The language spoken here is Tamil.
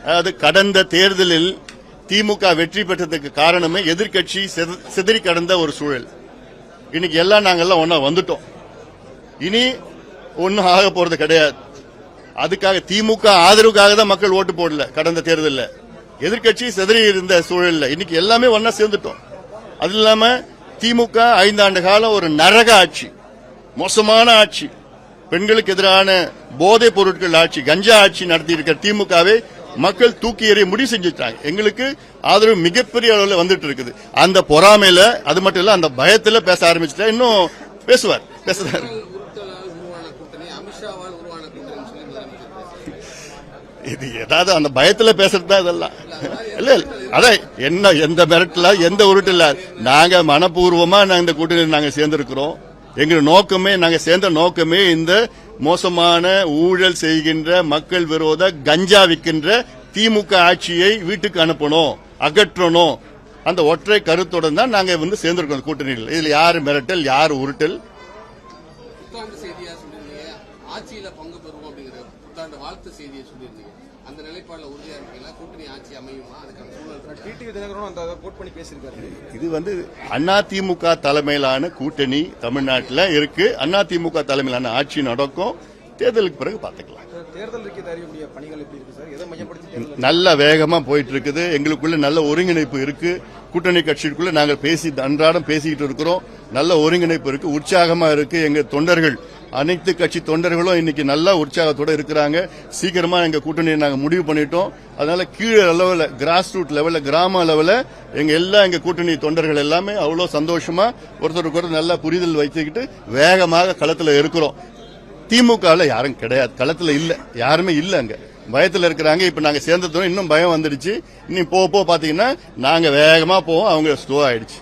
அதாவது கடந்த தேர்தலில் திமுக வெற்றி பெற்றதுக்கு காரணமே எதிர்க்கட்சி சிதறி கடந்த ஒரு சூழல். இன்னைக்கு எல்லாம் நாங்கெல்லாம் ஒன்னா வந்துட்டோம். இனி ஒன்னும் ஆக போறது கிடையாது. அதுக்காக திமுக ஆதரவுக்காக தான் மக்கள் ஓட்டு போடல. கடந்த தேர்தலில் எதிர்க்கட்சி சிதறி இருந்த சூழல்ல இன்னைக்கு எல்லாமே ஒன்னா சேர்ந்துட்டோம். அது இல்லாம திமுக 5 ஆண்டு காலம் ஒரு நரக ஆட்சி, மோசமான ஆட்சி, பெண்களுக்கு எதிரான போதைப் பொருட்கள் ஆட்சி, கஞ்சா ஆட்சி நடத்தி இருக்கிற திமுகவை மக்கள் தூக்கி எறிய முடிவு செஞ்சுட்டாங்க. எங்களுக்கு ஆதரவு மிகப்பெரிய அளவில் வந்துட்டு இருக்குது. அந்த பொறாமையில, அது மட்டும் இல்ல, அந்த பயத்துல பேச ஆரம்பிச்சுட்டா. இன்னும் பேசுவார், பேசுறாரு. இது ஏதாவது அந்த பயத்துல பேசுறது தான் இதெல்லாம். இல்ல அதான் என்ன, எந்த மிரட்டல, எந்த உருட்டுல, நாங்க மனப்பூர்வமா இந்த கூட்டணி நாங்க சேர்ந்திருக்கிறோம். எங்க நோக்கமே, நாங்க சேர்ந்த நோக்கமே இந்த மோசமான ஊழல் செய்கின்ற, மக்கள் விரோத கஞ்சா விற்கின்ற திமுக ஆட்சியை வீட்டுக்கு அனுப்பணும், அகற்றணும். அந்த ஒற்றை கருத்துடன் தான் நாங்க சேர்ந்திருக்கோம் கூட்டணியில். இதுல யாரு மிரட்டல், யாரு உருட்டல்? ஆட்சியில பங்கு பெறுவோம் அப்படிங்கிற புத்தாண்டு வாழ்த்து செய்தியை சொல்லியிருந்தீங்க. அந்த நிலைப்பாடுல உறுதியா இருக்கீங்களா? கூட்டணி ஆட்சி அமையுமா? அதுக்கான சூழல் டிடிவி தினகரனும் அந்த கோட் பண்ணி பேசியிருக்காரு. இது அதிமுக தலைமையிலான கூட்டணி தமிழ்நாட்டில் இருக்கு. அதிமுக தலைமையிலான ஆட்சி நடக்கும். தேர்தலுக்கு பிறகு பார்த்துக்கலாம். தேர்தல் அறிவிக்கூடிய பணிகள் எப்படி இருக்கு சார்? எதை மையப்படுத்தி நல்ல வேகமா போயிட்டு இருக்குது. எங்களுக்குள்ள நல்ல ஒருங்கிணைப்பு இருக்கு. கூட்டணி கட்சிக்குள்ள நாங்கள் அன்றாடம் பேசிக்கிட்டு இருக்கிறோம். நல்ல ஒருங்கிணைப்பு இருக்கு, உற்சாகமா இருக்கு. எங்க தொண்டர்கள், அனைத்து கட்சி தொண்டர்களும் இன்னைக்கு நல்ல உற்சாகத்தோட இருக்கிறாங்க. சீக்கிரமா எங்க கூட்டணியை நாங்க முடிவு பண்ணிட்டோம். அதனால கீழே லெவல்ல, கிராஸ் ரூட் லெவல்ல, கிராம லெவல்ல எங்க கூட்டணி தொண்டர்கள் எல்லாமே அவ்வளவு சந்தோஷமா ஒருத்தருக்கு நல்ல புரிதல் வைத்துக்கிட்டு வேகமாக களத்துல இருக்கிறோம். திமுகவில் யாரும் கிடையாது, களத்துல இல்ல, யாருமே இல்ல. அங்க பயத்துல இருக்கிறாங்க. இப்ப நாங்க சேர்ந்ததோட இன்னும் பயம் வந்துடுச்சு. இன்னும் போக பாத்தீங்கன்னா நாங்க வேகமா போவோம், அவங்க ஸ்லோ ஆயிடுச்சு.